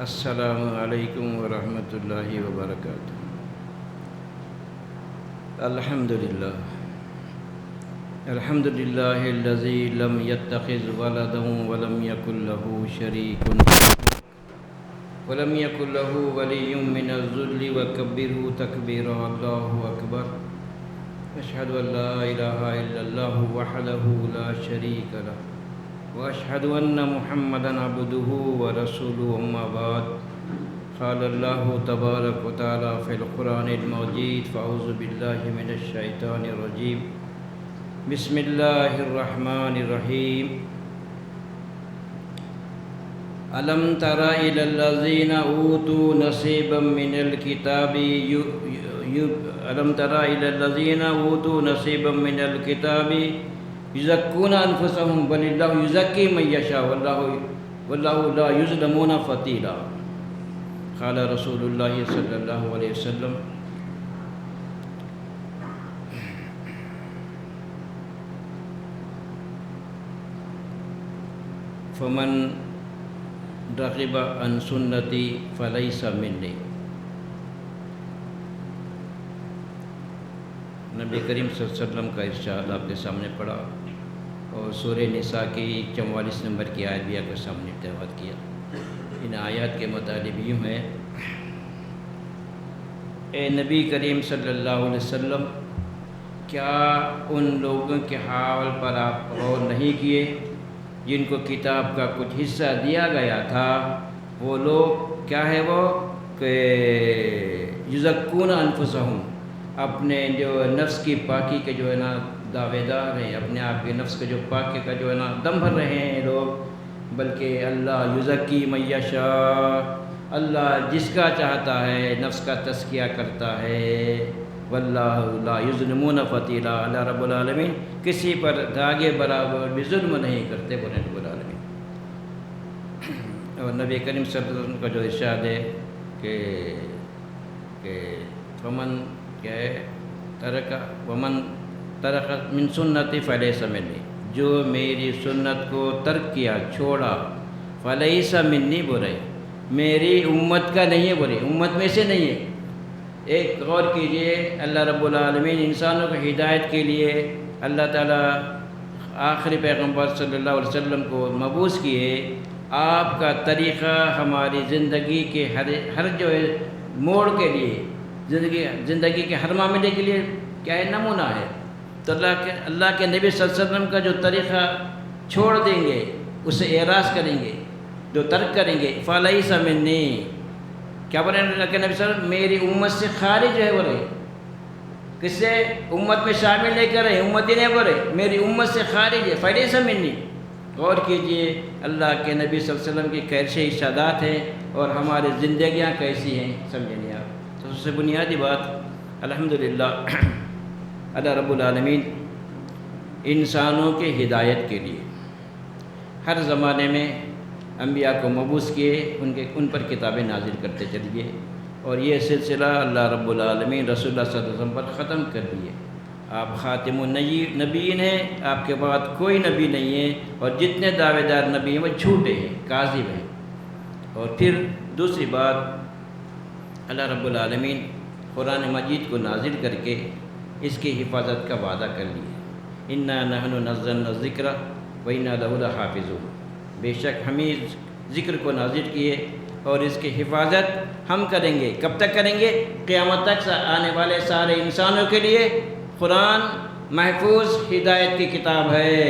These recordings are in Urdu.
السلام علیکم ورحمۃ اللہ وبرکاتہ۔ الحمدللہ الحمدللہ الذی لم یتخذ ولدا ولم یکن له شریک ولم یکن له ولی من الذل وکبرہ تکبیرا۔ اللہ اکبر۔ اشہد ان لا الہ الا اللہ وحدہ لا شریک لہ واشهد ان محمدا عبده ورسوله اما بعد قال الله تبارك وتعالى في القرآن المجيد فاعوذ بالله من الشيطان الرجيم بسم الله الرحمن الرحيم ألم تر إلى الذين أوتوا نصيبا من الكتاب ألم تر إلى الذين أوتوا نصيبا من الكتاب یزکون انفسهم بل اللہ یزکی من یشاء واللہ لا یظلمون فتیلا۔ قال رسول اللہ صلی اللہ علیہ وسلم فمن رغب عن سنتی فلیس منی۔ نبی کریم صلی اللہ علیہ وسلم کا ارشاد آپ کے سامنے پڑھا اور سورہ نساء کی 44 نمبر کی آیت بھی آپ کے سامنے تلاوت کیا۔ ان آیات کے مطالب یوں ہے: اے نبی کریم صلی اللہ علیہ وسلم، کیا ان لوگوں کے حال پر آپ غور نہیں کیے جن کو کتاب کا کچھ حصہ دیا گیا تھا؟ وہ لوگ کیا ہے وہ کہ یزکون انفسہم، اپنے جو نفس کی پاکی کے جو ہے نا دعوے دار ہیں، اپنے آپ کے نفس کے جو پاکی کا جو ہے نا دم بھر رہے ہیں لوگ، بلکہ اللہ یزکی من یشاء، اللہ جس کا چاہتا ہے نفس کا تزکیہ کرتا ہے۔ واللہ لا یظلمون فتیلا، اللہ رب العالمین کسی پر داغے برابر بھی ظلم نہیں کرتے بولے رب العالمین۔ اور نبی کریم صلی اللہ علیہ وسلم کا جو ارشاد ہے کہ فمن کیا ہے ومن ترک من سنتی فلیس منی، جو میری سنت کو ترک کیا چھوڑا، فلیس منی برے، میری امت کا نہیں ہے، برے امت میں سے نہیں ہے۔ ایک غور کیجئے، اللہ رب العالمین انسانوں کو ہدایت کے لیے اللہ تعالیٰ آخری پیغمبر صلی اللہ علیہ وسلم کو مبعوث کیے۔ آپ کا طریقہ ہماری زندگی کے ہر جو ہے موڑ کے لیے، زندگی کے ہر معاملے کے لیے کیا ہے نمونہ ہے۔ تو اللہ کے نبی صلی اللہ علیہ وسلم کا جو طریقہ چھوڑ دیں گے، اسے اعراض کریں گے، جو ترک کریں گے، فلیس منی، کیا بولے اللہ کے نبی صلی اللہ علیہ وسلم میری امت سے خارج ہے بولے، کس سے؟ امت میں شامل نہیں کر رہے، امتی نہیں بولے، میری امت سے خارج ہے، فلیس منی۔ غور کیجئے اللہ کے نبی صلی اللہ علیہ وسلم کی کیسے ارشادات ہیں اور ہماری زندگیاں کیسی ہیں، سمجھیں گے آپ۔ تو سب سے بنیادی بات الحمدللہ اللہ رب العالمین انسانوں کے ہدایت کے لیے ہر زمانے میں انبیاء کو مبعوث کیے، ان پر کتابیں نازل کرتے چلیے، اور یہ سلسلہ اللہ رب العالمین رسول اللہ صلی اللہ علیہ وسلم پر ختم کر دیے۔ آپ خاتم النبیین ہیں، آپ کے بعد کوئی نبی نہیں ہے، اور جتنے دعوے دار نبی ہیں وہ جھوٹے ہیں، کاذب ہیں۔ اور پھر دوسری بات، اللہ رب العالمین قرآن مجید کو نازل کر کے اس کی حفاظت کا وعدہ کر لیا۔ انا نحن نزلنا الذکر وانا لہ لحافظون، بے شک ہم اس ذکر کو نازل کیے اور اس کی حفاظت ہم کریں گے۔ کب تک کریں گے؟ قیامت تک آنے والے سارے انسانوں کے لیے قرآن محفوظ ہدایت کی کتاب ہے۔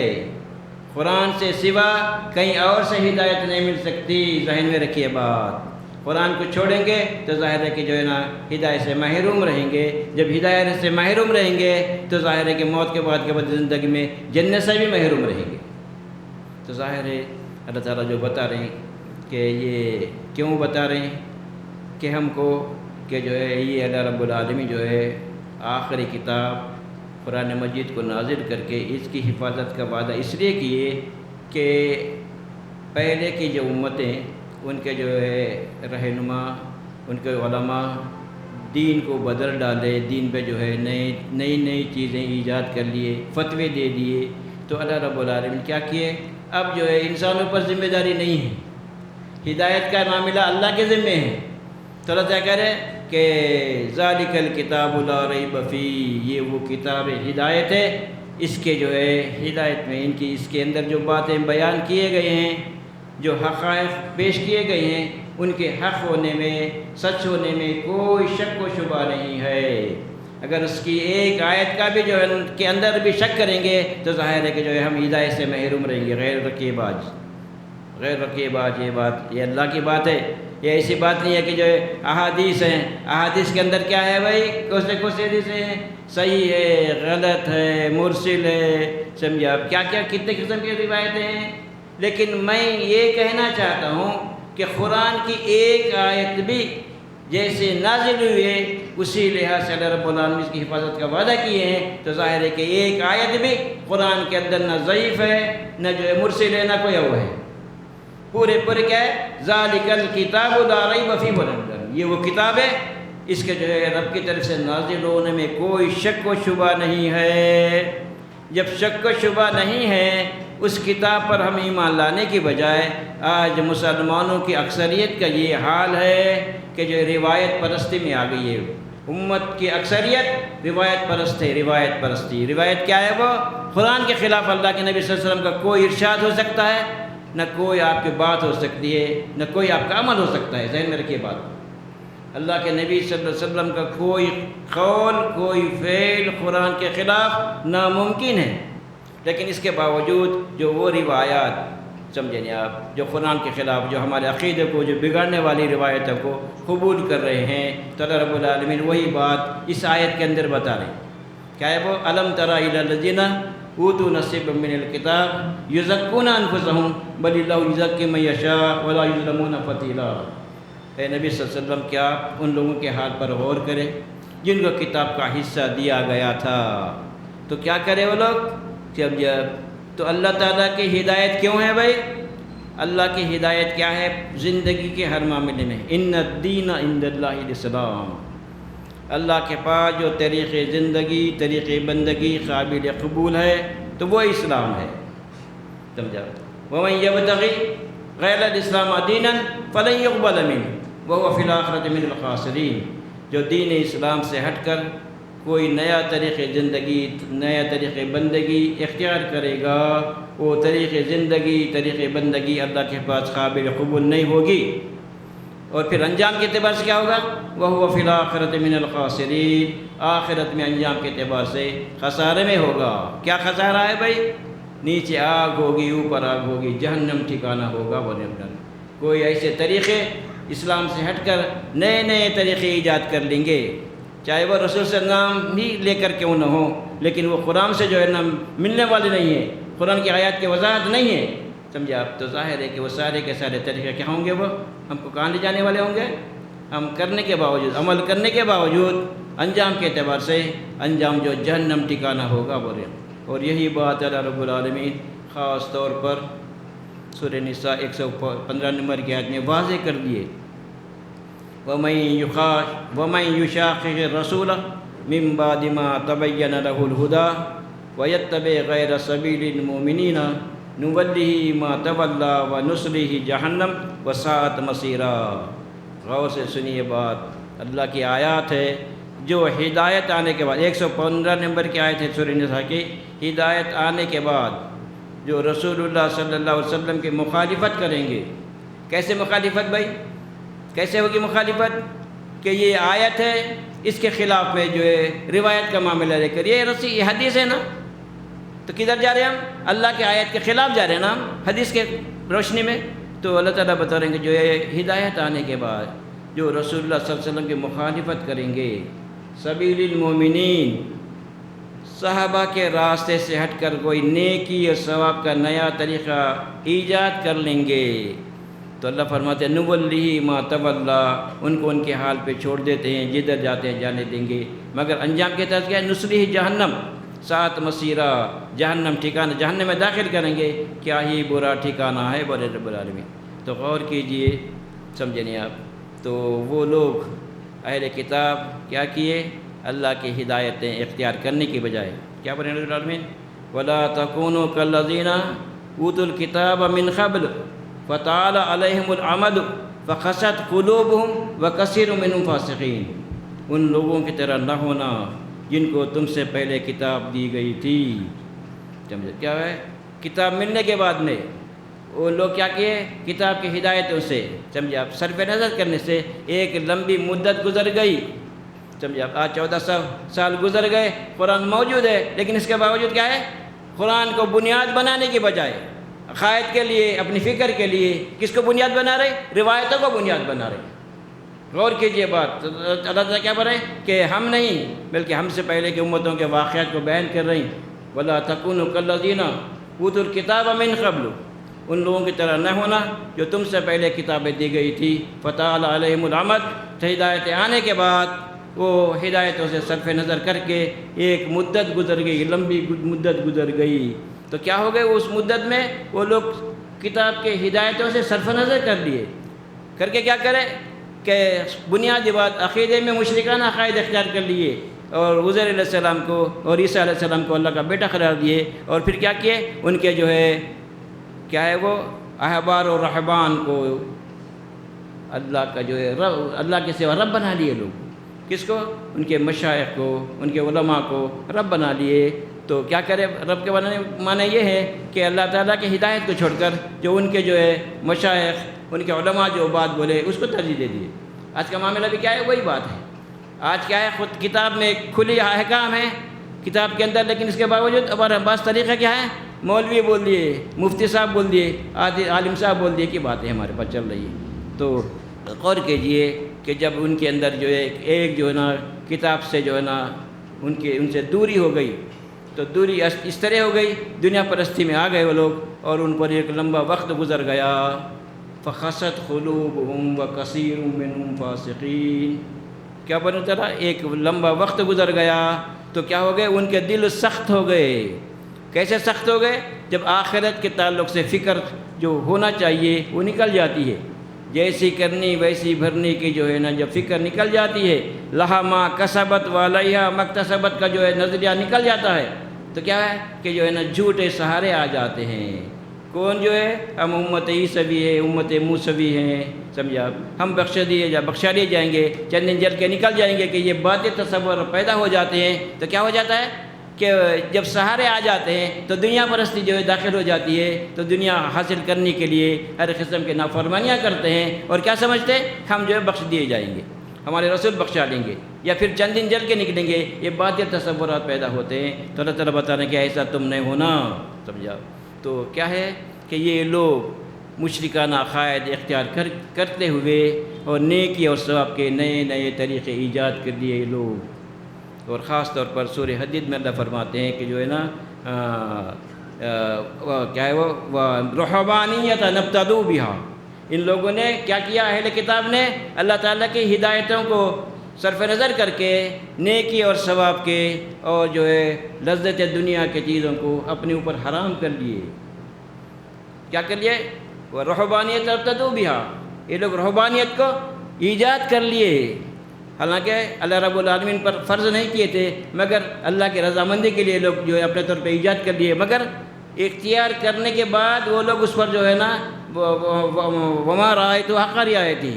قرآن سے سوا کہیں اور سے ہدایت نہیں مل سکتی، ذہن میں رکھیے بات۔ قرآن کو چھوڑیں گے تو ظاہر ہے کہ جو ہے نا ہدایت سے محروم رہیں گے۔ جب ہدایت سے محروم رہیں گے تو ظاہر ہے کہ موت کے بعد زندگی میں جنت سے بھی محروم رہیں گے۔ تو ظاہر ہے اللہ تعالیٰ جو بتا رہے ہیں کہ یہ کیوں بتا رہے ہیں کہ ہم کو کہ جو ہے یہ اللہ رب العالمین جو ہے آخری کتاب قرآن مجید کو نازل کر کے اس کی حفاظت کا وعدہ اس لیے کیے کہ پہلے کی جو امتیں، ان کے جو ہے رہنما، ان کے علماء دین کو بدل ڈالے، دین پہ جو ہے نئی چیزیں ایجاد کر لیے، فتوے دے دیے، تو اللہ رب العالمین کیا کیے، اب جو ہے انسانوں پر ذمہ داری نہیں ہے، ہدایت کا معاملہ اللہ کے ذمے ہے، تو اللہ کیا کہہ رہے کہ ذالک الکتاب لا ریب فیہ، یہ وہ کتاب ہدایت ہے، اس کے جو ہے ہدایت میں اس کے اندر جو باتیں بیان کیے گئے ہیں، جو حقائق پیش کیے گئے ہیں، ان کے حق ہونے میں، سچ ہونے میں کوئی شک و شبہ نہیں ہے۔ اگر اس کی ایک آیت کا بھی جو ہے ان کے اندر بھی شک کریں گے تو ظاہر ہے کہ جو ہے ہم ہدایت سے محروم رہیں گے۔ غیر رقیب آج یہ اللہ کی بات ہے، یہ ایسی بات نہیں ہے کہ جو ہے احادیث ہیں، احادیث کے اندر کیا ہے بھائی، کون سے حدیثیں ہیں، صحیح ہے، غلط ہے، مرسل ہے، سمجھے آپ، کیا کتنے قسم کی روایتیں ہیں۔ لیکن میں یہ کہنا چاہتا ہوں کہ قرآن کی ایک آیت بھی جیسے نازل ہوئی ہے اسی لحاظ سے اللہ رب العالمین اس کی حفاظت کا وعدہ کیے ہیں، تو ظاہر ہے کہ ایک آیت بھی قرآن کے اندر نہ ضعیف ہے، نہ جو ہے مرسل ہے، نہ کوئی وہ ہے، پورے کیا ہے، ذالک الکتاب لا ریب فیہ یہ وہ کتاب ہے، اس کے جو ہے رب کی طرف سے نازل ہونے میں کوئی شک و شبہ نہیں ہے۔ جب شک و شبہ نہیں ہے اس کتاب پر ہم ایمان لانے کی بجائے آج مسلمانوں کی اکثریت کا یہ حال ہے کہ جو روایت پرستی میں آ گئی ہے۔ امت کی اکثریت روایت پرست ہے، روایت پرستی۔ روایت کیا ہے؟ وہ قرآن کے خلاف اللہ کے نبی صلی اللہ علیہ وسلم کا کوئی ارشاد ہو سکتا ہے، نہ کوئی آپ کی بات ہو سکتی ہے، نہ کوئی آپ کا عمل ہو سکتا ہے۔ ذہن میں رکھیے بات، اللہ کے نبی صلی اللہ علیہ وسلم کا کوئی قول، کوئی فعل قرآن کے خلاف ناممکن ہے، لیکن اس کے باوجود جو وہ روایات سمجھیں نہیں آپ جو قرآن کے خلاف، جو ہمارے عقیدے کو، جو بگاڑنے والی روایتوں کو قبول کر رہے ہیں، تو اللہ رب العالمین وہی بات اس آیت کے اندر بتا رہے ہیں۔ کیا ہے وہ؟ الم تر الی الذین اوتوا نصیبا من الکتاب یزکون انفسهم بل اللہ یزکی من یشاء ولا یظلمون فتیلا۔ اے نبی صلی اللہ علیہ وسلم، کیا آپ ان لوگوں کے حال پر غور کریں جن کو کتاب کا حصہ دیا گیا تھا، تو کیا کرے وہ لوگ؟ جب تو اللہ تعالیٰ کی ہدایت کیوں ہے بھائی؟ اللہ کی ہدایت کیا ہے؟ زندگی کے ہر معاملے میں ان الدین عند اللہ الاسلام، اللہ کے پاس جو طریق زندگی، طریق بندگی قابل قبول ہے تو وہ اسلام ہے، سمجھا؟ ومن یبتغی غیر الاسلام دینا فلن یقبل منہ وہو فی الآخرۃ من الخاسرین۔ جو دین اسلام سے ہٹ کر کوئی نیا طریق زندگی، نیا طریق بندگی اختیار کرے گا، وہ طریق زندگی، طریق بندگی اللہ کے پاس قابل قبول نہیں ہوگی، اور پھر انجام کے اعتبار سے کیا ہوگا؟ وَهُوَ فِي الْآخِرَةِ مِنَ الْخَاسِرِينَ، آخرت میں انجام کے اعتبار سے خسارے میں ہوگا۔ کیا خسارہ ہے بھائی؟ نیچے آگ ہوگی، اوپر آگ ہوگی، جہنم ٹھکانہ ہوگا۔ کوئی ایسے طریقے اسلام سے ہٹ کر نئے طریقے ایجاد کر لیں گے، چاہے وہ رسول سے نام ہی لے کر کیوں نہ ہو، لیکن وہ قرآن سے جو ہے نا ملنے والے نہیں ہیں، قرآن کی آیات کی وضاحت نہیں ہے، سمجھے آپ؟ تو ظاہر ہے کہ وہ سارے کے سارے طریقے کیا ہوں گے؟ وہ ہم کو کہاں لے جانے والے ہوں گے؟ ہم کرنے کے باوجود، عمل کرنے کے باوجود انجام کے اعتبار سے انجام جو جہنم ٹھکانہ ہوگا بولے۔ اور یہی بات اللہ رب العالمین خاص طور پر سورہ نساء 115 نمبر کی آیت میں واضح کر دیے، وَمَن يُشَاقِقِ الرَّسُولَ مِن بَعْدِ مَا تَبَيَّنَ لَهُ الْهُدَىٰ وَيَتَّبِعْ غَيْرَ سَبِيلِ الْمُؤْمِنِينَ نُوَلِّهِ مَا تَوَلَّىٰ وَنُصْلِهِ جَهَنَّمَ وَسَاءَتْ مَصِيرًا۔ غور سے سنیے بات، اللہ کی آیات ہے جو ہدایت آنے کے بعد 115 نمبر کی آیت ہے سورہ نساء کی، ہدایت آنے کے بعد جو رسول اللہ صلی اللہ علیہ وسلم کی مخالفت کریں گے۔ کیسے مخالفت بھائی؟ کیسے ہوگی مخالفت؟ کہ یہ آیت ہے، اس کے خلاف میں جو ہے روایت کا معاملہ لے کر، یہ حدیث ہے نا، تو کدھر جا رہے ہیں ہم؟ اللہ کے آیت کے خلاف جا رہے ہیں نا ہم حدیث کے روشنی میں۔ تو اللہ تعالیٰ بتا رہے ہیں کہ جو ہے ہدایت آنے کے بعد جو رسول اللہ صلی اللہ علیہ وسلم کی مخالفت کریں گے، سبیل المومنین، صحابہ کے راستے سے ہٹ کر کوئی نیکی اور ثواب کا نیا طریقہ ایجاد کر لیں گے، تو اللہ فرماتے ہیں نُوَلِّهِ مَا تَوَلَّىٰ، ان کو ان کے حال پہ چھوڑ دیتے ہیں، جدھر جاتے ہیں جانے دیں گے، مگر انجام کے تحت کیا ہے؟ نُصْلِهِ جہنم، سات مسیرہ، جہنم ٹھکانہ، جہنم میں داخل کریں گے۔ کیا ہی برا ٹھکانہ ہے بولے رب العالمین۔ تو غور کیجئے، سمجھے نہیں آپ؟ تو وہ لوگ اہل کتاب کیا کیے؟ اللہ کی ہدایتیں اختیار کرنے کی بجائے کیا بولے رب العالمین؟ وَلَا تَكُونُوا كَالَّذِينَ أُوتُوا الْكِتَابَ مِنْ قَبْلُ فطال علیہم العمد فقست قلوبہم وکثیر منہم فاسقین، ان لوگوں کی طرح نہ ہونا جن کو تم سے پہلے کتاب دی گئی تھی۔ سمجھے کیا ہے؟ کتاب ملنے کے بعد میں وہ لوگ کیا کیے؟ کتاب کی ہدایتوں سے، سمجھے آپ، صرف نظر کرنے سے ایک لمبی مدت گزر گئی، سمجھے آپ، آج 1400 سال گزر گئے، قرآن موجود ہے، لیکن اس کے باوجود کیا ہے؟ قرآن کو بنیاد بنانے کی بجائے عقائد کے لیے، اپنی فکر کے لیے کس کو بنیاد بنا رہے؟ روایتوں کو بنیاد بنا رہے۔ غور کیجئے بات، اللہ تعالیٰ کیا بڑھے کہ ہم نہیں بلکہ ہم سے پہلے کی امتوں کے واقعات کو بیان کر رہی ہیں۔ وَلَا تَكُونُوا كَالَّذِينَ أُوتُوا الْكِتَابَ مِنْ قَبْلُ، ان لوگوں کی طرح نہ ہونا جو تم سے پہلے کتابیں دی گئی تھی۔ فَطَالَ عَلَيْهِمُ الْعَمَدُ، ہدایتیں آنے کے بعد وہ ہدایتوں سے صرف نظر کر کے ایک مدت گزر گئی، لمبی مدت گزر گئی، تو کیا ہو گئے؟ اس مدت میں وہ لوگ کتاب کے ہدایتوں سے صرف نظر کر لیے، کر کے کیا کرے کہ بنیادی بات عقیدے میں مشرکانہ عقائد اختیار کر لیے، اور عزیر علیہ السلام کو اور عیسیٰ علیہ السلام کو اللہ کا بیٹا قرار دیے، اور پھر کیا کیے؟ ان کے جو ہے کیا ہے وہ احبار و رہبان کو اللہ کا جو ہے اللہ کے سوا رب بنا لیے لوگ۔ کس کو؟ ان کے مشائخ کو، ان کے علماء کو رب بنا لیے۔ تو کیا کرے؟ رب کے معنی یہ ہے کہ اللہ تعالیٰ کی ہدایت کو چھوڑ کر جو ان کے جو ہے مشائخ، ان کے علماء جو بات بولے اس کو ترجیح دے دیے۔ آج کا معاملہ بھی کیا ہے؟ وہی بات ہے۔ آج کیا ہے؟ خود کتاب میں کھلی احکام ہے کتاب کے اندر، لیکن اس کے باوجود ہمارے بعض طریقہ کیا ہے؟ مولوی بول دیے، مفتی صاحب بول دیے، عالم صاحب بول دیے کی باتیں ہمارے پاس چل رہی ہے۔ تو غور کیجئے کہ جب ان کے اندر جو ہے ایک جو ہے نا کتاب سے جو ہے نا ان سے دوری ہو گئی، تو دوری اس طرح ہو گئی، دنیا پرستی میں آ گئے وہ لوگ، اور ان پر ایک لمبا وقت گزر گیا۔ فَخَسَتْ قُلُوبُهُمْ وَكَثِيرٌ مِّنْهُمْ فَاسِقِينَ، کیا بنا چلا؟ ایک لمبا وقت گزر گیا تو کیا ہو گئے؟ ان کے دل سخت ہو گئے۔ کیسے سخت ہو گئے؟ جب آخرت کے تعلق سے فکر جو ہونا چاہیے وہ نکل جاتی ہے، جیسی کرنی ویسی بھرنی کی جو ہے نا جب فکر نکل جاتی ہے، لہا ما کسبت وعلیہا مکتسبت کا جو ہے نظریہ نکل جاتا ہے، تو کیا ہے کہ جو ہے نا جھوٹے سہارے آ جاتے ہیں۔ کون جو ہے؟ ہم امت عیسوی ہے، امت موسوی ہیں، سمجھا، ہم بخشا دیے جائیں گے، چند دن جل کے نکل جائیں گے کہ یہ باتیں تصور پیدا ہو جاتے ہیں۔ تو کیا ہو جاتا ہے کہ جب سہارے آ جاتے ہیں تو دنیا پرستی جو ہے داخل ہو جاتی ہے، تو دنیا حاصل کرنے کے لیے ہر قسم کے نافرمانیاں کرتے ہیں، اور کیا سمجھتے ہیں؟ ہم جو ہے بخش دیے جائیں گے، ہمارے رسول بخشا دیں گے، یا پھر چند دن جل کے نکلیں گے، یہ باتیں تصورات پیدا ہوتے ہیں۔ تو اللہ تعالیٰ بتا رہے ہیں کہ ایسا تم نہیں ہونا، سمجھا۔ تو کیا ہے کہ یہ لوگ مشرکانہ عقائد اختیار کرتے ہوئے اور نیکی اور ثواب کے نئے نئے طریقے ایجاد کر لیے یہ لوگ، اور خاص طور پر سورہ حدید میں اللہ فرماتے ہیں کہ جو ہے نا کیا ہے وہ رہبانیت نبتدوا بہا، ان لوگوں نے کیا کیا؟ اہل کتاب نے اللہ تعالیٰ کی ہدایتوں کو صرف نظر کر کے نیکی اور ثواب کے اور جو ہے لذت دنیا کے چیزوں کو اپنے اوپر حرام کر لیے۔ کیا کر لیے؟ وہ رہبانیت نبتدوا بہا، یہ لوگ رہبانیت کو ایجاد کر لیے، حالانکہ اللہ رب العالمین پر فرض نہیں کیے تھے، مگر اللہ کی رضامندی کے لیے لوگ جو ہے اپنے طور پہ ایجاد کر لیے، مگر اختیار کرنے کے بعد وہ لوگ اس پر جو ہے نا وما رأیت حق رعایتہ،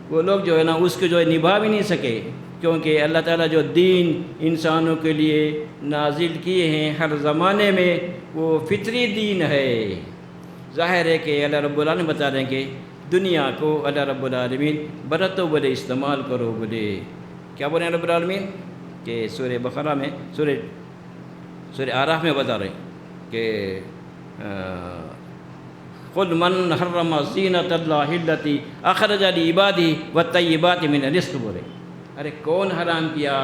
وہ لوگ جو ہے نا اس کو جو ہے نبھا بھی نہیں سکے، کیونکہ اللہ تعالیٰ جو دین انسانوں کے لیے نازل کیے ہیں ہر زمانے میں وہ فطری دین ہے۔ ظاہر ہے کہ اللہ رب العالمین بتا رہے ہیں کہ دنیا کو اللہ رب العالمین برتو بولے استعمال کرو بولے، کیا بولے رب العالمین کہ سورہ بقرہ میں سورہ اعراف میں بتا رہے ہیں کہ قل من حرم زینت اللہ التی اخرج لعبادہ والطیبات من الرزق، بولے ارے کون حرام کیا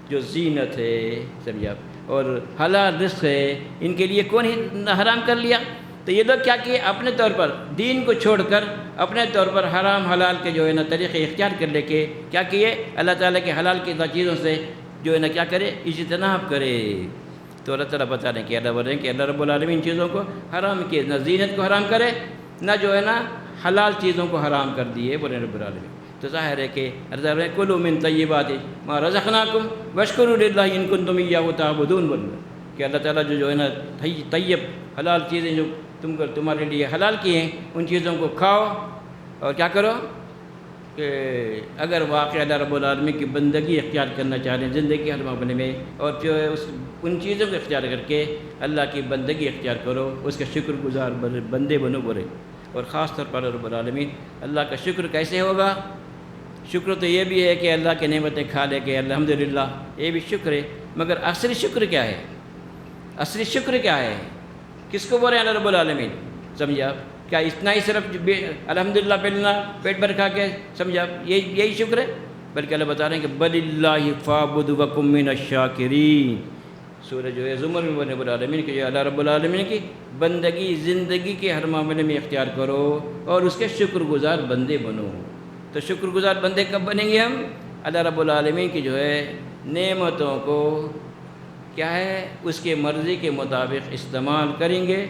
جو زینت ہے، سمجھا، اور حلال رزق ہے، ان کے لیے کون حرام کر لیا؟ تو یہ لوگ کیا کیے؟ اپنے طور پر دین کو چھوڑ کر اپنے طور پر حرام حلال کے جو ہے نا طریقے اختیار کر لے کے کیا کیے؟ اللہ تعالیٰ کے حلال کی چیزوں سے جو ہے نا کیا کرے؟ اجتناب کرے۔ تو اللہ تعالیٰ بتا رہے ہیں کہ اللہ رب العالمین چیزوں کو حرام کیے، نہ زینت کو حرام کرے، نہ جو ہے نا حلال چیزوں کو حرام کر دیے بولے رب العالمین۔ تو ظاہر ہے کہ کلوا من طیبات ما رزقناکم واشکروا للہ ان کنتم ایاہ تعبدون، بولے کہ اللہ تعالیٰ جو ہے نا طیب حلال چیزیں جو تمہارے لیے حلال کیے ہیں ان چیزوں کو کھاؤ، اور کیا کرو کہ اگر واقعی اللہ رب العالمین کی بندگی اختیار کرنا چاہ رہے ہیں زندگی ہر معاملے میں، اور جو ہے ان چیزوں کو اختیار کر کے اللہ کی بندگی اختیار کرو، اس کے شکر گزار بندے بنو برے۔ اور خاص طور پر رب العالمین اللہ کا شکر کیسے ہوگا؟ شکر تو یہ بھی ہے کہ اللہ کی نعمتیں کھا لے کے الحمدللہ، یہ بھی شکر ہے، مگر اصلی شکر کیا ہے؟ اصلی شکر کیا ہے؟ کس کو بول رہے ہیں اللہ رب العالمین؟ سمجھے آپ؟ کیا اتنا ہی صرف الحمدللہ پہلنا پیٹ بھر کھا کے سمجھے آپ یہی شکر ہے؟ بلکہ اللہ بتا رہے ہیں کہ بل اللہ فاعبد وکم من الشاکرین۔ سورہ جو ہے زمر میں رب العالمین کہ جو اللہ رب العالمین کی بندگی زندگی کے ہر معاملے میں اختیار کرو اور اس کے شکر گزار بندے بنو۔ تو شکر گزار بندے کب بنیں گے ہم؟ اللہ رب العالمین کی جو ہے نعمتوں کو کیا ہے اس کے مرضی کے مطابق استعمال کریں گے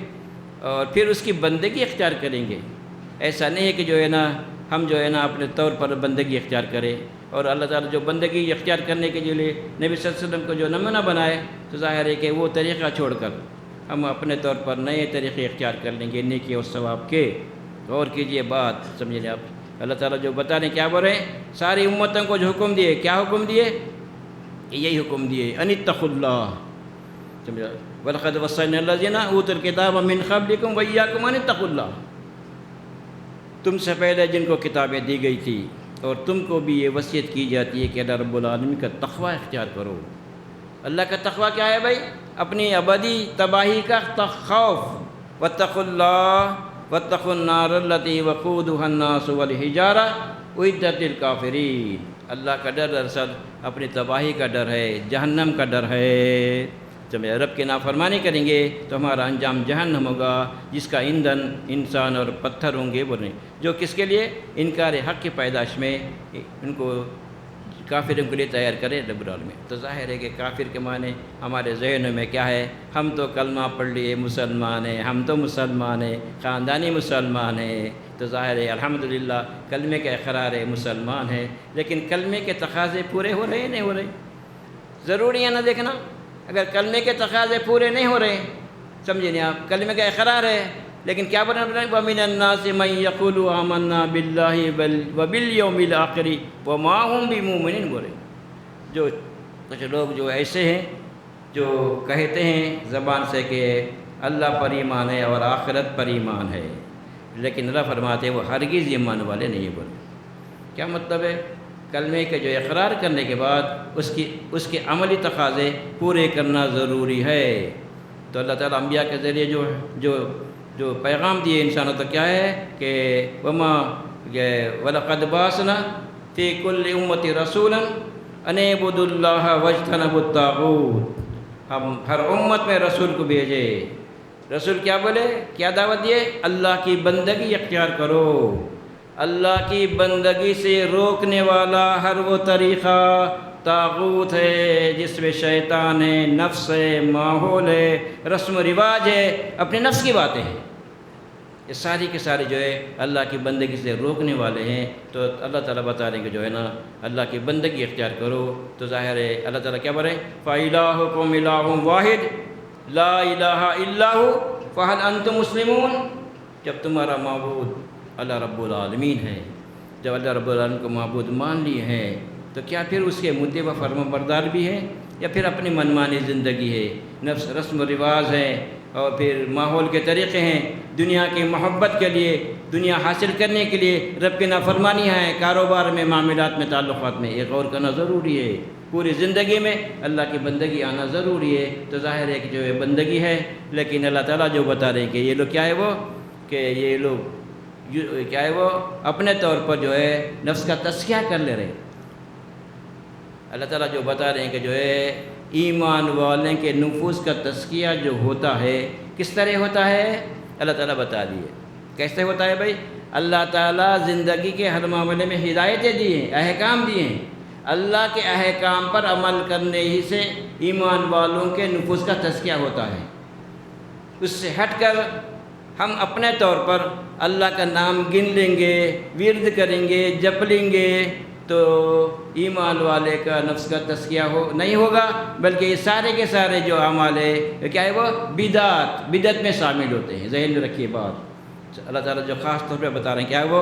اور پھر اس کی بندگی اختیار کریں گے۔ ایسا نہیں ہے کہ جو ہے نا ہم جو ہے نا اپنے طور پر بندگی اختیار کریں، اور اللہ تعالیٰ جو بندگی اختیار کرنے کے لیے نبی صلی اللہ علیہ وسلم کو جو نمونہ بنائے، تو ظاہر ہے کہ وہ طریقہ چھوڑ کر ہم اپنے طور پر نئے طریقے اختیار کر لیں گے نیکی اور ثواب کے۔ غور کیجئے بات، سمجھ لیں آپ، اللہ تعالیٰ جو بتا رہے ہیں کیا بول رہے ہیں؟ ساری امتوں کو جو حکم دیے، کیا حکم دیے؟ یہی حکم دیے ان اتقوا اللہ، سمجھا، وَلَقَدْ وَصَّيْنَا الَّذِينَ أُوتُوا الْكِتَابَ مِنْ قَبْلِكُمْ وَإِيَّاكُمْ أَنِ اتَّقُوا اللَّهَ۔ تم سے پہلے جن کو کتابیں دی گئی تھی اور تم کو بھی یہ وصیت کی جاتی ہے کہ اللہ رب العالمین کا تقوی اختیار کرو۔ اللہ کا تقوی کیا ہے بھائی؟ اپنی ابدی تباہی کا خوف۔ وَاتَّقُوا اللَّهَ وَاتَّقُوا النَّارَ الَّتِي وَقُودُهَا النَّاسُ وَالْحِجَارَةُ أُعِدَّتْ لِلْكَافِرِينَ۔ اللہ کا ڈر دراصل اپنی تباہی کا ڈر ہے، جہنم کا ڈر ہے۔ جب رب کی نافرمانی کریں گے تو ہمارا انجام جہنم ہوگا، جس کا ایندھن انسان اور پتھر ہوں گے، بولیں جو کس کے لیے؟ انکار حق کی پیدائش میں ان کو کافروں کے لیے تیار کرے رب العالمین۔ تو ظاہر ہے کہ کافر کے معنی ہمارے ذہنوں میں کیا ہے؟ ہم تو کلمہ پڑھ لیے مسلمان ہیں، ہم تو مسلمان ہیں، خاندانی مسلمان ہیں، تو ظاہر ہے الحمدللہ کلمے کا اقرار ہے، مسلمان ہے، لیکن کلمے کے تقاضے پورے ہو رہے ہیں نہیں ہو رہے؟ ضروری ہے نا دیکھنا، اگر کلمے کے تقاضے پورے نہیں ہو رہے، سمجھے نہیں آپ، کلمے کا اقرار ہے لیکن کیا بنا رہے ہیں؟ وَمِنَ النَّاسِ مَن يَقُولُ آمَنَّا بِاللَّهِ وَبِالْيَوْمِ الْآخِرِ وَمَا هُمْ بِمُؤْمِنِينَ بولے جو کچھ لوگ جو ایسے ہیں جو کہتے ہیں زبان سے کہ اللہ پر ایمان ہے اور آخرت پر ایمان ہے، لیکن اللہ فرماتے ہیں وہ ہرگز ایمان والے نہیں بولے۔ کیا مطلب ہے؟ کلمے کے جو اقرار کرنے کے بعد اس کے عملی تقاضے پورے کرنا ضروری ہے۔ تو اللہ تعالیٰ انبیاء کے ذریعے جو پیغام دیے انسانوں تک کیا ہے کہ وَلَقَدْ بَعَثْنَا فِي كُلِّ أُمَّةٍ رَسُولًا أَنِ اعْبُدُوا اللَّهَ وَاجْتَنِبُوا الطَّاغُوتَ۔ ہم ہر امت میں رسول کو بھیجے، رسول کیا بولے؟ کیا دعوت دیے؟ اللہ کی بندگی اختیار کرو۔ اللہ کی بندگی سے روکنے والا ہر وہ طریقہ طاغوت ہے جس میں شیطان ہے، نفس ہے، ماحول ہے، رسم و رواج ہے، اپنے نفس کی باتیں ہیں، یہ ساری کے سارے جو ہے اللہ کی بندگی سے روکنے والے ہیں۔ تو اللہ تعالیٰ بتا رہے ہیں کہ جو ہے نا اللہ کی بندگی اختیار کرو۔ تو ظاہر ہے اللہ تعالیٰ کیا بولے؟ فَإِلَٰهُكُمْ إِلَٰهٌ وَاحِدٌ لَا إِلَٰهَ إِلَّا هُوَ فَهَلْ أَنْتُمْ مُسْلِمُونَ۔ جب تمہارا معبود اللہ رب العالمین ہے، جب اللہ رب العالمین کو معبود مان لیے ہیں، تو کیا پھر اس کے مدعے و فرما بردار بھی ہیں، یا پھر اپنی منمانی زندگی ہے، نفس رسم و رواج ہے، اور پھر ماحول کے طریقے ہیں، دنیا کی محبت کے لیے، دنیا حاصل کرنے کے لیے رب کی نافرمانی ہے، کاروبار میں، معاملات میں، تعلقات میں؟ یہ غور کرنا ضروری ہے۔ پوری زندگی میں اللہ کی بندگی آنا ضروری ہے۔ تو ظاہر ہے کہ جو ہے بندگی ہے، لیکن اللہ تعالیٰ جو بتا رہے ہیں کہ یہ لوگ کیا ہے وہ کہ یہ لوگ کیا ہے وہ اپنے طور پر جو ہے نفس کا تزکیہ کر لے رہے ہیں۔ اللہ تعالیٰ جو بتا رہے ہیں کہ جو ہے ایمان والے کے نفوس کا تزکیہ جو ہوتا ہے کس طرح ہوتا ہے، اللہ تعالیٰ بتا دیے کیسے ہوتا ہے بھائی۔ اللہ تعالیٰ زندگی کے ہر معاملے میں ہدایتیں دی ہیں، احکام دیے ہیں، اللہ کے احکام پر عمل کرنے ہی سے ایمان والوں کے نفوس کا تزکیہ ہوتا ہے۔ اس سے ہٹ کر ہم اپنے طور پر اللہ کا نام گن لیں گے، ورد کریں گے، جپ لیں گے، تو ایمان والے کا نفس کا تزکیہ نہیں ہوگا، بلکہ یہ سارے کے سارے جو اعمال ہے کیا ہے وہ بدعت میں شامل ہوتے ہیں۔ ذہن میں رکھیے بات، اللہ تعالیٰ جو خاص طور پہ بتا رہے ہیں کیا ہے وہ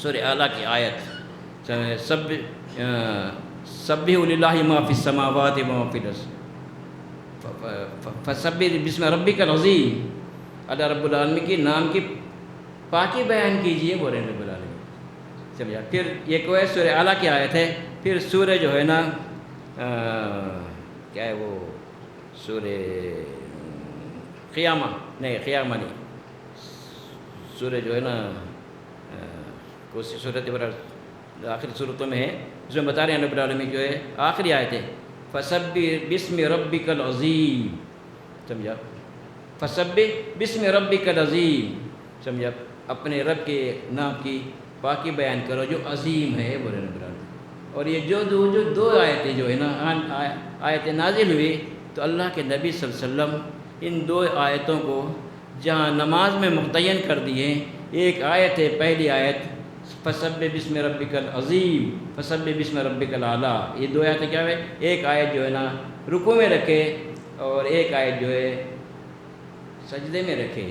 سورہ اعلیٰ کی آیت، سبح للہ ما فی السماوات و ما فی الارض فسبح بسم ربک العظیم، اللہ رب العالمین کے نام کی پاکی بیان کیجئے، بولے رب العالمین۔ سمجھا؟ پھر یہ کوئی سورہ اعلیٰ کی آیت ہے۔ پھر سورہ جو ہے نا کیا ہے وہ سورہ قیامہ نہیں، سورہ جو ہے نا کوئی صورت آخری صورتوں میں ہے، اس میں بتا رہے ہیں رب العالمین جو ہے آخری آیت ہے فسبح بسم ربک العظیم، سمجھا؟ فسبح بسم ربک العظیم، سمجھا؟ اپنے رب کے نام کی پاکی بیان کرو جو عظیم ہے، بولے رب العالمین۔ اور یہ جو دو آیتیں جو ہے نا آیتیں نازل ہوئی تو اللہ کے نبی صلی اللہ علیہ وسلم ان دو آیتوں کو جہاں نماز میں متعین کر دیے، ایک آیت ہے پہلی آیت فسبح بسم ربک العظیم فسبح بسم ربک الاعلیٰ، یہ دو آیتیں کیا ہے، ایک آیت جو ہے نا رکوع میں رکھے اور ایک آیت جو ہے سجدے میں رکھے،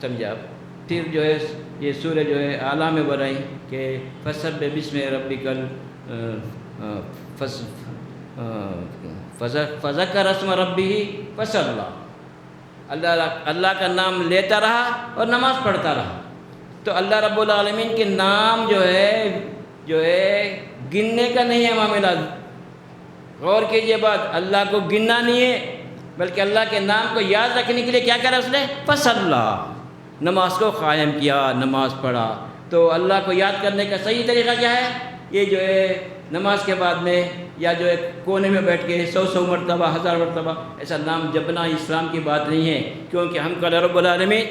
سمجھا؟ پھر جو ہے یہ سورہ جو ہے اعلیٰ میں بنائی کہ فسبح بسم ربک فذکر اسم ربہ فصلی، اللہ کا نام لیتا رہا اور نماز پڑھتا رہا۔ تو اللہ رب العالمین کے نام جو ہے گننے کا نہیں ہے معاملہ، غور کیجئے بات، اللہ کو گننا نہیں ہے بلکہ اللہ کے نام کو یاد رکھنے کے لیے کیا کرا اس نے، فصلی، نماز کو قائم کیا، نماز پڑھا۔ تو اللہ کو یاد کرنے کا صحیح طریقہ کیا ہے، یہ جو ہے نماز کے بعد میں یا جو ہے کونے میں بیٹھ کے 100 مرتبہ 1000 مرتبہ ایسا نام جپنا اسلام کی بات نہیں ہے، کیونکہ ہم کو رب العالمین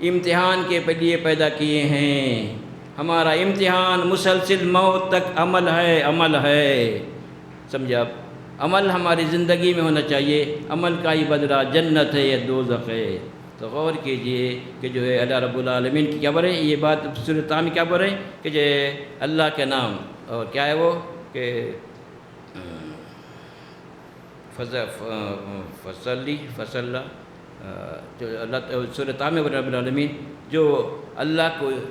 امتحان کے لیے پیدا کیے ہیں، ہمارا امتحان مسلسل موت تک عمل ہے، سمجھا؟ عمل ہماری زندگی میں ہونا چاہیے، عمل کا ہی بدلہ جنت ہے یا دوزخ ہے۔ تو غور کیجئے کہ جو ہے اللہ رب العالمین کی کیا بولے، یہ بات سورۃ طٰ میں کیا بول رہے ہیں کہ جو اللہ کے نام اور کیا ہے وہ کہ فصلی جو اللہ سورۃ طٰ میں رب العالمین جو اللہ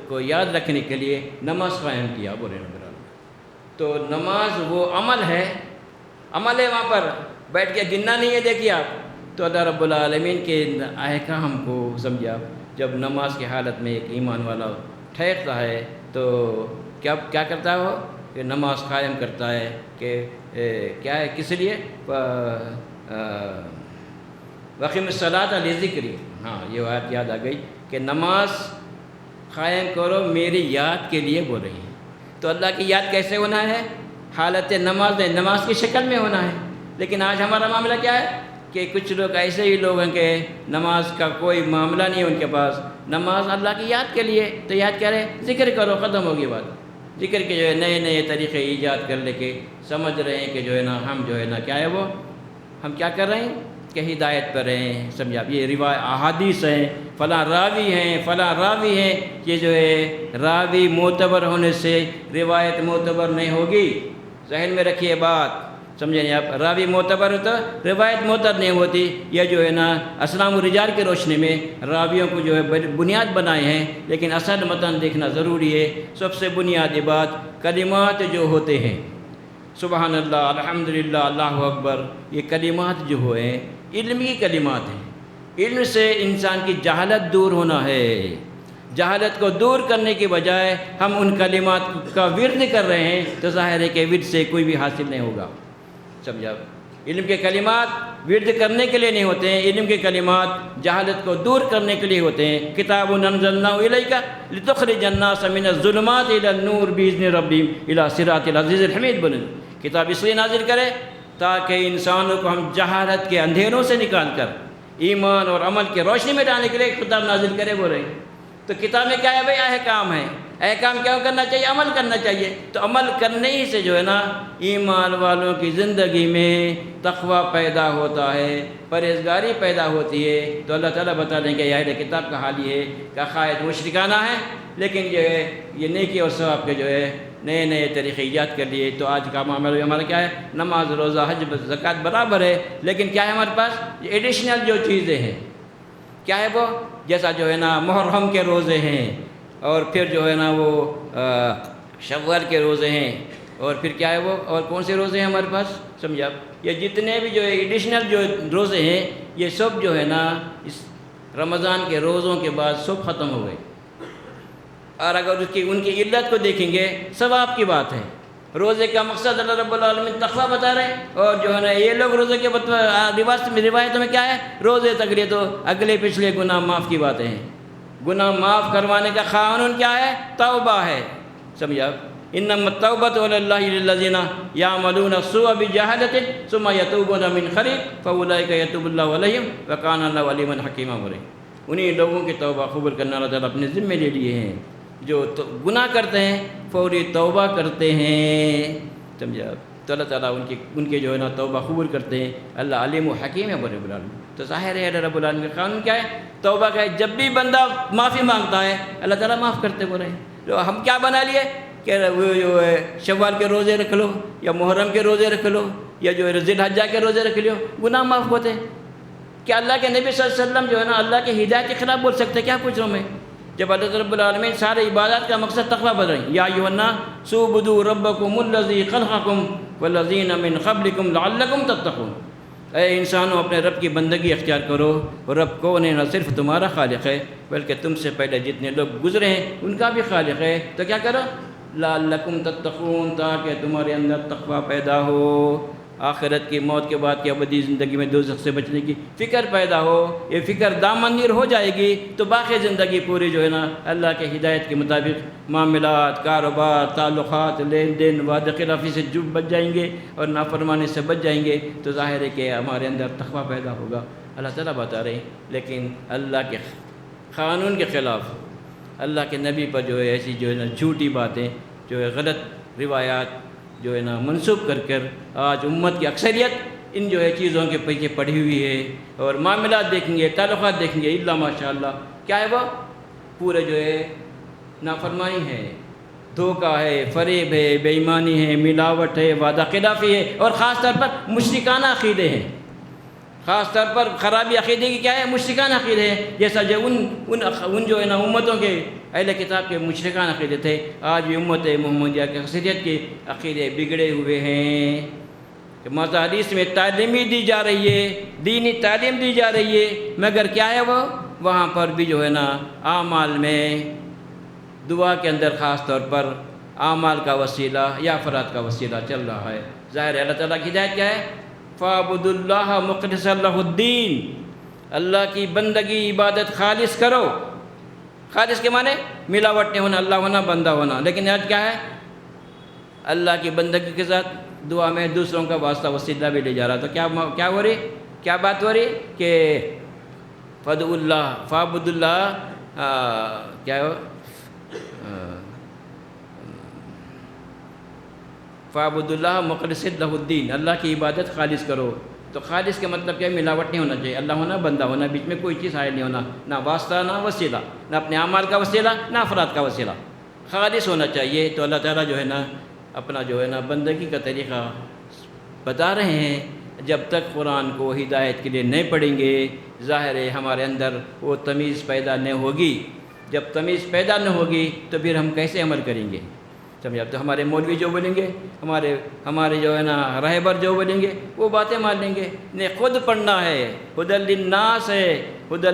کو یاد رکھنے کے لیے نماز قائم کیا، بولے رب العالمین۔ تو نماز وہ عمل ہے وہاں پر بیٹھ کے گننا نہیں ہے۔ دیکھیے آپ، تو اللہ رب العالمین کے احکام کو سمجھا، جب نماز کی حالت میں ایک ایمان والا ٹھہرتا ہے تو کیا کرتا ہے وہ کہ نماز قائم کرتا ہے کہ کیا ہے، کس لیے، وقم الصلاۃ لذکری، ہاں یہ آیت یاد آ گئی کہ نماز قائم کرو میری یاد کے لیے بول رہی ہے۔ تو اللہ کی یاد کیسے ہونا ہے، حالت نماز کی شکل میں ہونا ہے۔ لیکن آج ہمارا معاملہ کیا ہے کہ کچھ لوگ ایسے ہی لوگ ہیں کہ نماز کا کوئی معاملہ نہیں ہے ان کے پاس، نماز اللہ کی یاد کے لیے، تو یاد کیا رہے، ذکر کرو، ختم ہوگی بات۔ ذکر کے جو ہے نئے طریقے ایجاد کر لے کے سمجھ رہے ہیں کہ جو ہے نا ہم جو ہے نا کیا ہے وہ ہم کیا کر رہے ہیں کہ ہدایت پر رہے ہیں، سمجھا؟ یہ روایت احادیث ہیں، فلاں راوی ہیں، یہ جو ہے راوی معتبر ہونے سے روایت معتبر نہیں ہوگی، ذہن میں رکھیے بات، سمجھیں نہیں آپ، راوی معتبر ہوتا روایت معتبر نہیں ہوتی۔ یہ جو ہے نا اسلام الرجال کی روشنی میں راویوں کو جو ہے بنیاد بنائے ہیں، لیکن اصل متن دیکھنا ضروری ہے۔ سب سے بنیادی بات کلمات جو ہوتے ہیں، سبحان اللہ، الحمدللہ، اللہ اکبر، یہ کلمات جو ہوئے علمی کلمات ہیں، علم سے انسان کی جہالت دور ہونا ہے۔ جہالت کو دور کرنے کے بجائے ہم ان کلمات کا ورد کر رہے ہیں، تو ظاہر ہے کہ ورد سے کوئی بھی حاصل نہیں ہوگا، سمجھا؟ علم کے کلمات ورد کرنے کے لیے نہیں ہوتے ہیں، علم کے کلمات جہالت کو دور کرنے کے لیے ہوتے ہیں۔ کتاب انزلناہ الیک لتخرج الناس من الظلمات الی النور باذن ربہم الی صراط العزیز الحمید۔ بولے کتاب اس لیے نازل کرے تاکہ انسانوں کو ہم جہالت کے اندھیروں سے نکال کر ایمان اور عمل کی روشنی میں ڈالنے کے لیے کتاب نازل کرے، بول رہے ہیں۔ تو کتاب میں کیا ہے بھائی، احکام ہے، احکام کیا کرنا چاہیے، عمل کرنا چاہیے۔ تو عمل کرنے ہی سے جو ہے نا ایمان والوں کی زندگی میں تقوی پیدا ہوتا ہے، پرہیزگاری پیدا ہوتی ہے۔ تو اللہ تعالیٰ بتا دیں کہ یہ اہل کتاب کا حال یہ ہے کہ عقائد مشرکانہ ہے، لیکن جو ہے یہ نیکی اور ثواب کے جو ہے نئے نئے طریقے ایجاد کر لیے، تو آج کا معاملہ ہمارا کیا ہے؟ نماز، روزہ، حج، زکوٰۃ برابر ہے، لیکن کیا ہے ہمارے پاس ایڈیشنل جو چیزیں ہیں، کیا ہے وہ؟ جیسا جو ہے نا محرم کے روزے ہیں، اور پھر جو ہے نا وہ شوال کے روزے ہیں، اور پھر کیا ہے وہ، اور کون سے روزے ہیں ہمارے پاس؟ سمجھے آپ؟ یہ جتنے بھی جو ایڈیشنل جو روزے ہیں، یہ سب جو ہے نا اس رمضان کے روزوں کے بعد سب ختم ہو گئے۔ اور اگر ان کی علت کو دیکھیں گے، ثواب کی بات ہے۔ روزے کا مقصد اللہ رب العالمین تقویٰ بتا رہے ہیں، اور جو ہے نا یہ لوگ روزے کے روایتوں میں کیا ہے؟ روزے تک لیے تو اگلے پچھلے گناہ معاف کی باتیں ہیں۔ گناہ معاف کروانے کا قانون کیا ہے؟ توبہ ہے۔ سمجھے آپ؟ انما التوبۃ علی اللہ للذین یعملون السوء بجہالۃ ثم یتوبون من قریب فاولئک یتوب اللہ علیہم وکان اللہ علیما حکیما۔ انہی لوگوں کی توبہ قبول کرنا اللہ تعالیٰ اپنے ذمے لے لیے ہیں جو گناہ کرتے ہیں، فوری توبہ کرتے ہیں۔ سمجھے آپ؟ تو اللہ تعالیٰ ان کے جو ہے نا توبہ قبول کرتے ہیں۔ اللہ علیم و حکیم ہے رب العالمین۔ تو ظاہر ہے اللہ رب العالمین کا قانون کیا ہے؟ توبہ کا ہے۔ جب بھی بندہ معافی مانگتا ہے اللہ تعالیٰ معاف کرتے بولے ہیں۔ تو ہم کیا بنا لیے کہ وہ جو ہے شوال کے روزے رکھ لو، یا محرم کے روزے رکھ لو، یا جو ہے ذی الحجہ کے روزے رکھ لو، گناہ معاف ہوتے ہیں۔ کیا اللہ کے نبی صلی اللہ علیہ وسلم جو ہے نا اللہ کے ہدایت کے خلاف بول سکتے؟ کیا پوچھ رہا ہوں میں؟ جب اللہ رب العالمین سارے عبادات کا مقصد تقویٰ بتا رہے ہیں، یا ایھا الناس اعبدوا ربکم الذی خلقکم والذین من قبلکم لعلکم تتقون۔ اے انسانوں، اپنے رب کی بندگی اختیار کرو، اور رب کون ہے؟ نہ صرف تمہارا خالق ہے بلکہ تم سے پہلے جتنے لوگ گزرے ہیں ان کا بھی خالق ہے۔ تو کیا کرو؟ لعلکم تتقون، تاکہ تمہارے اندر تقویٰ پیدا ہو، آخرت کی موت کے بعد کی ابدی زندگی میں دوزخ سے بچنے کی فکر پیدا ہو۔ یہ فکر دامنگیر ہو جائے گی تو باقی زندگی پوری جو ہے نا اللہ کے ہدایت کے مطابق معاملات، کاروبار، تعلقات، لین دین، وعدہ خلافی سے بچ جائیں گے اور نافرمانی سے بچ جائیں گے۔ تو ظاہر ہے کہ ہمارے اندر تقویٰ پیدا ہوگا۔ اللہ تعالیٰ بتا رہے ہیں، لیکن اللہ کے قانون کے خلاف اللہ کے نبی پر جو ہے ایسی جو ہے نا جھوٹی باتیں، جو ہے غلط روایات جو ہے نا منسوب کر آج امت کی اکثریت ان جو ہے چیزوں کے پیچھے پڑی ہوئی ہے۔ اور معاملات دیکھیں گے، تعلقات دیکھیں گے، اللہ ماشاء اللہ کیا ہے وہ پورے جو ہے نافرمانی ہے، دھوکہ ہے، فریب ہے، بے ایمانی ہے، ملاوٹ ہے، وعدہ خلافی ہے، اور خاص طور پر مشرکانہ عقیدے ہیں۔ خاص طور پر خرابی عقیدے کی کیا ہے؟ مشرکانہ عقیدے ہیں، جیسا جو ان جو ہے نا امتوں کے اہل کتاب کے مشرکانہ عقیدے تھے، آج بھی امت محمدیہ کی اکثریت کے عقیدے بگڑے ہوئے ہیں۔ کہ مدارس میں تعلیمی دی جا رہی ہے، دینی تعلیم دی جا رہی ہے، مگر کیا ہے وہ وہاں پر بھی جو ہے نا اعمال میں دعا کے اندر خاص طور پر اعمال کا وسیلہ یا افراد کا وسیلہ چل رہا ہے۔ ظاہر ہے اللہ تعالیٰ کی ہدایت کیا ہے؟ فَاعْبُدُوا اللَّهَ مُخْلِصًا لَهُ الدِّينَ، اللہ کی بندگی عبادت خالص کرو۔ خالص کے معنی ملاوٹ نہیں ہونا، اللہ ہونا، بندہ ہونا۔ لیکن آج کیا ہے؟ اللہ کی بندگی کے ساتھ دعا میں دوسروں کا واسطہ وسیلہ بھی لے جا رہا۔ تو کیا ہو رہی؟ کیا بات ہو رہی کہ فَادْعُوا اللَّهَ فَاعْبُدُوا اللَّهَ کیا ہو فَاعْبُدُوا اللَّهَ مُخْلِصًا لَهُ الدِّينَ، اللہ کی عبادت خالص کرو۔ تو خالص کے مطلب کیا ہے؟ ملاوٹ نہیں ہونا چاہیے، اللہ ہونا، بندہ ہونا، بیچ میں کوئی چیز حائل نہیں ہونا، نہ واسطہ نہ وسیلہ، نہ اپنے اعمال کا وسیلہ نہ افراد کا وسیلہ، خالص ہونا چاہیے۔ تو اللہ تعالیٰ جو ہے نا اپنا جو ہے نا بندگی کا طریقہ بتا رہے ہیں۔ جب تک قرآن کو ہدایت کے لیے نہیں پڑھیں گے، ظاہر ہے ہمارے اندر وہ تمیز پیدا نہیں ہوگی۔ جب تمیز پیدا نہ ہوگی تو پھر ہم کیسے عمل کریں گے؟ سمجھا؟ تو ہمارے مولوی جو بولیں گے، ہمارے جو ہے نا رہبر جو بولیں گے، وہ باتیں مان لیں گے۔ نے خود پڑھنا ہے، ھدی للناس ہے، ھدی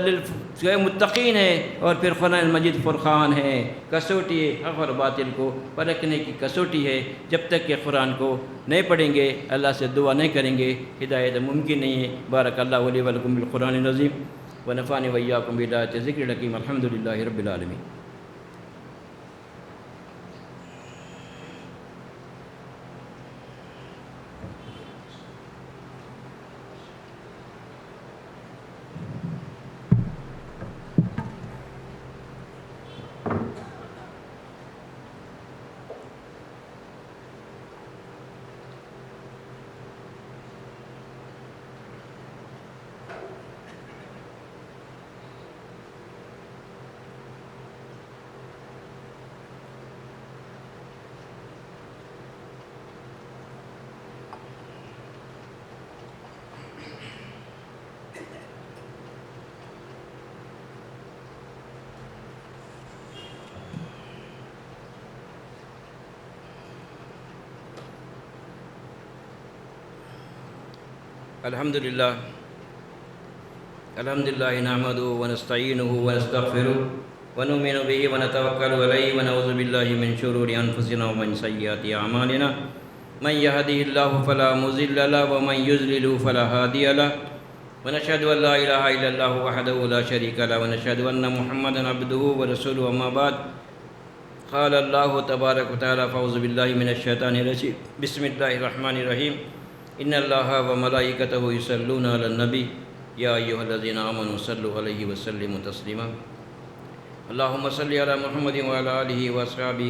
للمتقین ہے، اور پھر قرآن مجید فرقان ہے، کسوٹی ہے، حق اور باطل کو پرکھنے کی کسوٹی ہے۔ جب تک کہ قرآن کو نہیں پڑھیں گے، اللہ سے دعا نہیں کریں گے، ہدایت ممکن نہیں ہے۔ بارک اللہ لی ولکم بالقرآن العظیم ونفعنی وإیاکم بہدایت ذکر الحکیم۔ الحمدللہ رب العالمین۔ الحمد لله نحمده ونستعينه ونستغفره ونؤمن به ونتوكل عليه ونعوذ بالله من شرور أنفسنا ومن سيئات أعمالنا من يهده الله فلا مضل له ومن يضلل فلا هادي له ونشهد أن لا إله إلا الله وحده لا شريك له ونشهد أن محمدا عبده ورسوله أما بعد قال الله تبارك وتعالى فأعوذ بالله من الشيطان الرجيم بسم الله الرحمن الرحيم إن الله وملائكته يصلون على النبي يا أيها الذين آمنوا صلوا عليه وسلموا تسليما اللهم صل على محمد وعلى آله وأصحابه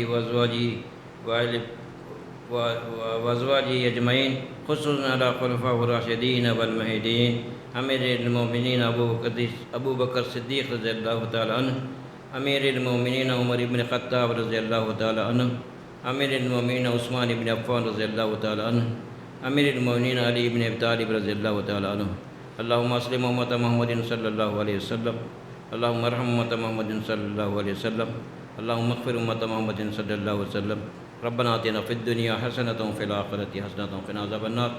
وأزواجه أجمعين خصوصا على خلفاء الراشدين والمهديين أمير المؤمنين أبو بكر الصديق رضي الله تعالى عنه أمير المؤمنين عمر بن الخطاب رضي الله تعالى عنه أمير المؤمنين عثمان بن عفان رضي الله تعالى عنه أمير المؤمنين علي بن أبي طالب رضي الله تعالى عنه اللهم أسلم أمة محمد صلى الله عليه وسلم اللهم ارحم أمة محمد صلى الله عليه وسلم اللهم اغفر أمة محمد صلى الله عليه وسلم ربنا آتنا في الدنيا حسنة وفي الآخرة حسنة وقنا عذاب النار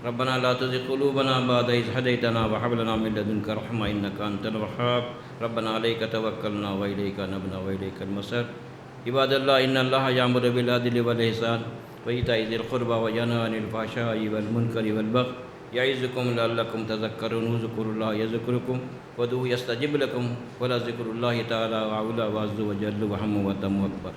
ربنا لا تزغ قلوبنا بعد إذ هديتنا وهب لنا من لدنك رحمة إنك أنت الوهاب ربنا عليك توكلنا وإليك أنبنا وإليك المصير عباد الله إن الله يأمر بالعدل والإحسان وإيتاء ذي القربى وينهى عن الفحشاء والمنكر والبغي يعظكم لعلكم تذكرون اذكروا الله يذكركم وادعوه يستجب لكم ولذكر الله تعالى أعلى وعز وجل وهم وتم أكبر